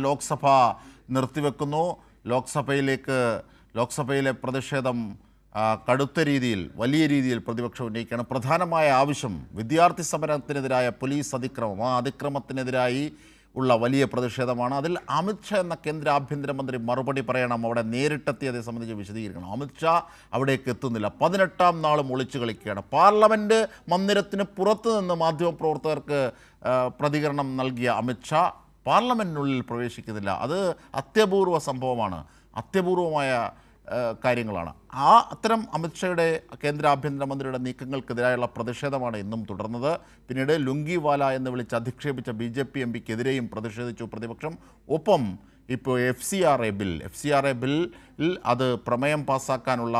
ലോക്സഭ നിർത്തിവെക്കുന്നു. ലോക്സഭയിലെ പ്രതിഷേധം കടുത്ത രീതിയിൽ, വലിയ രീതിയിൽ പ്രതിപക്ഷം ഉന്നയിക്കുകയാണ്. പ്രധാനമായ ആവശ്യം വിദ്യാർത്ഥി സമരത്തിനെതിരായ പോലീസ് അതിക്രമം, ആ അതിക്രമത്തിനെതിരായി ഉള്ള വലിയ പ്രതിഷേധമാണ്. അതിൽ അമിത്ഷാ എന്ന കേന്ദ്ര ആഭ്യന്തരമന്ത്രി മറുപടി പറയണം. അവിടെ നേരിട്ടെത്തി അതേ സംബന്ധിച്ച് വിശദീകരിക്കണം. അമിത്ഷാ അവിടേക്ക് എത്തുന്നില്ല. 18ാം നാളും ഒളിച്ചു കളിക്കുകയാണ്. പാർലമെൻറ്റ് മന്ദിരത്തിന് പുറത്തു നിന്ന് മാധ്യമപ്രവർത്തകർക്ക് പ്രതികരണം നൽകിയ അമിത്ഷാ പാർലമെൻറ്റിനുള്ളിൽ പ്രവേശിക്കുന്നില്ല. അത് അത്യപൂർവ സംഭവമാണ്, അത്യപൂർവമായ കാര്യങ്ങളാണ്. അത്തരം അമിത്ഷായുടെ കേന്ദ്ര ആഭ്യന്തരമന്ത്രിയുടെ നീക്കങ്ങൾക്കെതിരായുള്ള പ്രതിഷേധമാണ് ഇന്നും തുടർന്നത്. പിന്നീട് ലുങ്കിവാല എന്ന് വിളിച്ച് അധിക്ഷേപിച്ച BJP MPക്കെതിരെയും പ്രതിഷേധിച്ചു പ്രതിപക്ഷം. ഒപ്പം ഇപ്പോൾ FCRA ബില്ലിൽ അത് പ്രമേയം പാസ്സാക്കാനുള്ള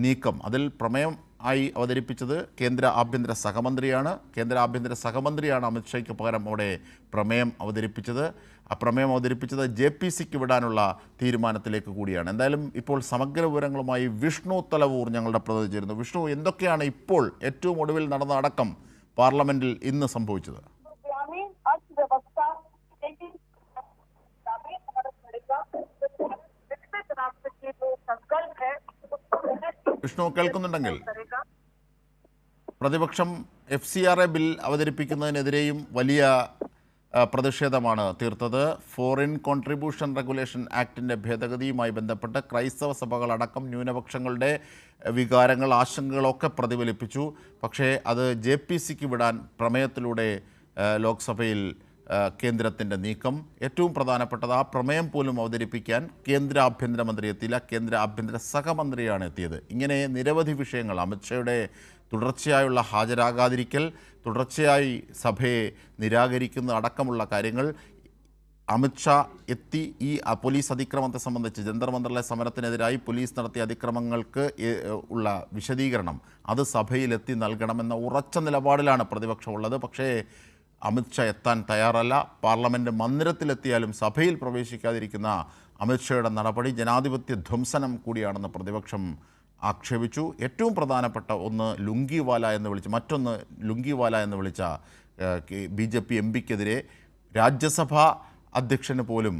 നീക്കം, അതിൽ പ്രമേയം ആയി അവതരിപ്പിച്ചത് കേന്ദ്ര ആഭ്യന്തര സഹമന്ത്രിയാണ് അമിത്ഷായ്ക്ക് പകരം അവിടെ പ്രമേയം അവതരിപ്പിച്ചത്. ആ പ്രമേയം അവതരിപ്പിച്ചത് JPCക്ക് വിടാനുള്ള തീരുമാനത്തിലേക്ക് കൂടിയാണ്. എന്തായാലും ഇപ്പോൾ സമഗ്ര വിവരങ്ങളുമായി വിഷ്ണു തലവൂർ ഞങ്ങളുടെ പ്രതിനിധി ചേരുന്നു. വിഷ്ണു, എന്തൊക്കെയാണ് ഇപ്പോൾ ഏറ്റവും ഒടുവിൽ നടന്ന അടക്കം പാർലമെന്റിൽ ഇന്ന് സംഭവിച്ചത്? വിഷ്ണു കേൾക്കുന്നുണ്ടെങ്കിൽ, പ്രതിപക്ഷം FCRA ബിൽ അവതരിപ്പിക്കുന്നതിനെതിരെയും വലിയ പ്രതിഷേധമാണ് തീർത്തത്. ഫോറിൻ കോൺട്രിബ്യൂഷൻ റെഗുലേഷൻ ആക്ടിൻ്റെ ഭേദഗതിയുമായി ബന്ധപ്പെട്ട് ക്രൈസ്തവ സഭകളടക്കം ന്യൂനപക്ഷങ്ങളുടെ വികാരങ്ങൾ, ആശങ്കകളൊക്കെ പ്രതിഫലിപ്പിച്ചു. പക്ഷേ അത് JPCക്ക് വിടാൻ പ്രമേയത്തിലൂടെ ലോക്സഭയിൽ കേന്ദ്രത്തിൻ്റെ നീക്കം. ഏറ്റവും പ്രധാനപ്പെട്ടത്, ആ പ്രമേയം പോലും അവതരിപ്പിക്കാൻ കേന്ദ്ര ആഭ്യന്തരമന്ത്രി എത്തിയില്ല, കേന്ദ്ര ആഭ്യന്തര സഹമന്ത്രിയാണ് എത്തിയത്. ഇങ്ങനെ നിരവധി വിഷയങ്ങൾ, അമിത്ഷായുടെ തുടർച്ചയായുള്ള ഹാജരാകാതിരിക്കൽ, തുടർച്ചയായി സഭയെ നിരാകരിക്കുന്ന അടക്കമുള്ള കാര്യങ്ങൾ, അമിത്ഷാ എത്തി ഈ പോലീസ് അതിക്രമത്തെ സംബന്ധിച്ച് ജന്തർ മന്ദറിലെ സമരത്തിനെതിരായി പോലീസ് നടത്തിയ അതിക്രമങ്ങൾക്ക് ഉള്ള വിശദീകരണം അത് സഭയിലെത്തി നൽകണമെന്ന ഉറച്ച നിലപാടിലാണ് പ്രതിപക്ഷമുള്ളത്. പക്ഷേ അമിത്ഷാ എത്താൻ തയ്യാറല്ല. പാർലമെൻറ്റ് മന്ദിരത്തിലെത്തിയാലും സഭയിൽ പ്രവേശിക്കാതിരിക്കുന്ന അമിത്ഷായുടെ നടപടി ജനാധിപത്യ ധ്വംസനം കൂടിയാണെന്ന് പ്രതിപക്ഷം ആക്ഷേപിച്ചു. ഏറ്റവും പ്രധാനപ്പെട്ട ഒന്ന് മറ്റൊന്ന് ലുങ്കിവാല എന്ന് വിളിച്ച BJP MPക്കെതിരെ രാജ്യസഭാ അധ്യക്ഷന് പോലും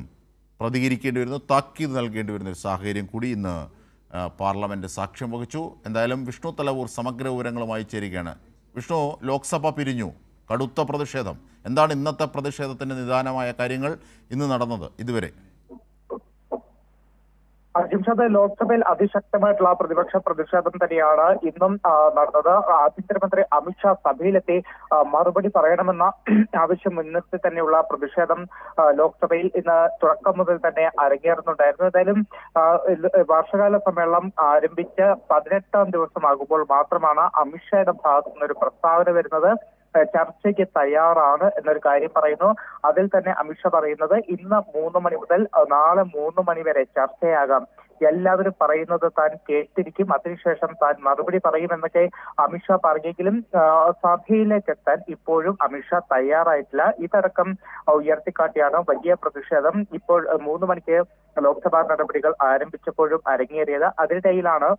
പ്രതികരിക്കേണ്ടി വരുന്നു, താക്കീത് നൽകേണ്ടി വരുന്ന ഒരു സാഹചര്യം കൂടി ഇന്ന് പാർലമെൻറ്റ് സാക്ഷ്യം വഹിച്ചു. എന്തായാലും വിഷ്ണു തലവൂർ സമഗ്ര വിവരങ്ങളുമായി ചേരുകയാണ്. വിഷ്ണു, ലോക്സഭ പിരിഞ്ഞു, കടുത്ത പ്രതിഷേധം. എന്താണ് ഇന്നത്തെ പ്രതിഷേധത്തിൻ്റെ നിദാനമായ കാര്യങ്ങൾ ഇന്ന് നടന്നത് ഇതുവരെ? ജിംഷാദ്, ലോക്സഭയിൽ അതിശക്തമായിട്ടുള്ള പ്രതിപക്ഷ പ്രതിഷേധം തന്നെയാണ് ഇന്നും നടന്നത്. ആഭ്യന്തരമന്ത്രി അമിത്ഷാ സഭയിലെത്തി മറുപടി പറയണമെന്ന ആവശ്യം മുൻനിർത്തി തന്നെയുള്ള പ്രതിഷേധം ലോക്സഭയിൽ ഇന്ന് തുടക്കം മുതൽ തന്നെ അരങ്ങേറുന്നുണ്ടായിരുന്നു. ഏതായാലും വർഷകാല സമ്മേളനം ആരംഭിച്ച് 18ാം ദിവസമാകുമ്പോൾ മാത്രമാണ് അമിത്ഷായുടെ ഭാഗത്തു നിന്നൊരു പ്രസ്താവന വരുന്നത്. ചർച്ചയ്ക്ക് തയ്യാറാണ് എന്നൊരു കാര്യം പറയുന്നു. അതിൽ തന്നെ അമിത്ഷാ പറയുന്നത് ഇന്ന് 3 മണി മുതൽ നാളെ 3 മണി വരെ ചർച്ചയാകാം, എല്ലാവരും പറയുന്നത് താൻ കേട്ടിരിക്കും, അതിനുശേഷം താൻ മറുപടി പറയുമെന്നൊക്കെ അമിത്ഷാ പറഞ്ഞെങ്കിലും സഭയിലേക്ക് എത്താൻ ഇപ്പോഴും അമിത്ഷാ തയ്യാറായിട്ടില്ല. ഇതടക്കം ഉയർത്തിക്കാട്ടിയാണ് വലിയ പ്രതിഷേധം ഇപ്പോൾ 3 മണിക്ക് ലോക്സഭാ നടപടികൾ ആരംഭിച്ചപ്പോഴും അരങ്ങേറിയത്. അതിനിടയിലാണ്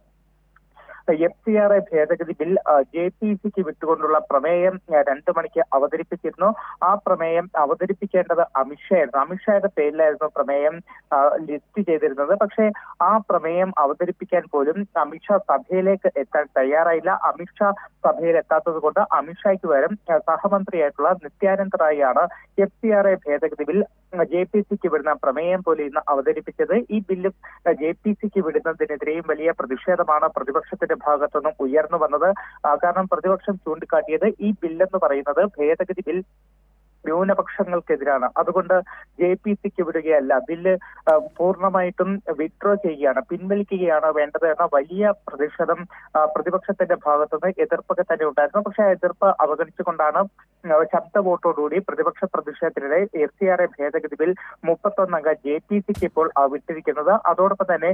FCRA ഭേദഗതി ബിൽ JPCക്ക് വിട്ടുകൊണ്ടുള്ള പ്രമേയം 2 മണിക്ക് അവതരിപ്പിച്ചിരുന്നു. ആ പ്രമേയം അവതരിപ്പിക്കേണ്ടത് അമിത്ഷായായിരുന്നു. അമിത്ഷായുടെ പേരിലായിരുന്നു പ്രമേയം ലിസ്റ്റ് ചെയ്തിരുന്നത്. പക്ഷേ ആ പ്രമേയം അവതരിപ്പിക്കാൻ പോലും അമിത്ഷാ സഭയിലേക്ക് എത്താൻ തയ്യാറായില്ല. അമിത്ഷാ സഭയിൽ എത്താത്തത് കൊണ്ട് അമിത്ഷായ്ക്ക് പകരം സഹമന്ത്രിയായിട്ടുള്ള നിത്യാനന്ദ റായിയാണ് FCRA ഭേദഗതി ബിൽ JPCക്ക് വിടുന്ന പ്രമേയം പോലെ ഇന്ന് അവതരിപ്പിച്ചത്. ഈ ബില്ല് JPCക്ക് വിടുന്നതിനെതിരെയും വലിയ പ്രതിഷേധമാണ് പ്രതിപക്ഷത്തിന്റെ ഭാഗത്തുനിന്നും ഉയർന്നു വന്നത്. കാരണം പ്രതിപക്ഷം ചൂണ്ടിക്കാട്ടിയത് ഈ ബില്ലെന്ന് പറയുന്നത് ഭേദഗതി ബിൽ ന്യൂനപക്ഷങ്ങൾക്കെതിരാണ്, അതുകൊണ്ട് JPCക്ക് വിടുകയല്ല, ബില്ല് പൂർണ്ണമായിട്ടും വിഡ്രോ ചെയ്യുകയാണ്, പിൻവലിക്കുകയാണ് വേണ്ടത് എന്ന വലിയ പ്രതിഷേധം പ്രതിപക്ഷത്തിന്റെ ഭാഗത്തുനിന്ന് എതിർപ്പൊക്കെ തന്നെ ഉണ്ടായിരുന്നു. പക്ഷേ എതിർപ്പ് അവഗണിച്ചുകൊണ്ടാണ് ശബ്ദ വോട്ടോടുകൂടി പ്രതിപക്ഷ പ്രതിഷേധത്തിനിടെ FCRA ഭേദഗതി ബിൽ 31 അംഗ JPCക്ക് ഇപ്പോൾ വിട്ടിരിക്കുന്നത്. അതോടൊപ്പം തന്നെ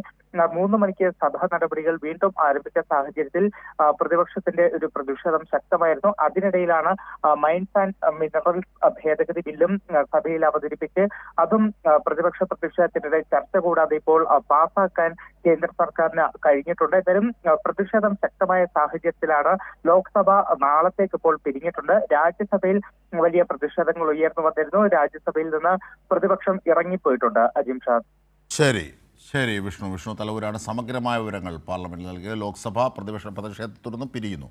3 മണിക്ക് സഭാ നടപടികൾ വീണ്ടും ആരംഭിച്ച സാഹചര്യത്തിൽ പ്രതിപക്ഷത്തിന്റെ ഒരു പ്രതിഷേധം ശക്തമായിരുന്നു. അതിനിടയിലാണ് മൈൻസ് ആൻഡ് മിനറൽസ് ഭേദഗതി ബില്ലും സഭയിൽ അവതരിപ്പിച്ച് അതും പ്രതിപക്ഷ പ്രതിഷേധത്തിനിടെ ചർച്ച കൂടാതെ ഇപ്പോൾ പാസാക്കാൻ കേന്ദ്ര സർക്കാരിന് കഴിഞ്ഞിട്ടുണ്ട്. എന്തായാലും പ്രതിഷേധം ശക്തമായ സാഹചര്യത്തിലാണ് ലോക്സഭ നാളത്തേക്ക് ഇപ്പോൾ പിരിഞ്ഞിട്ടുണ്ട്. രാജ്യസഭയിൽ വലിയ പ്രതിഷേധങ്ങൾ ഉയർന്നു വന്നിരുന്നു. രാജ്യസഭയിൽ നിന്ന് പ്രതിപക്ഷം ഇറങ്ങിപ്പോയിട്ടുണ്ട്. അജിംഷാദ്. ശരി വിഷ്ണു തലവൂരാണ് സമഗ്രമായ വിവരങ്ങൾ പാർലമെന്റിൽ നൽകിയത്. ലോക്സഭ പ്രതിപക്ഷ പ്രതിഷേധത്തെ തുടർന്ന് പിരിയുന്നു.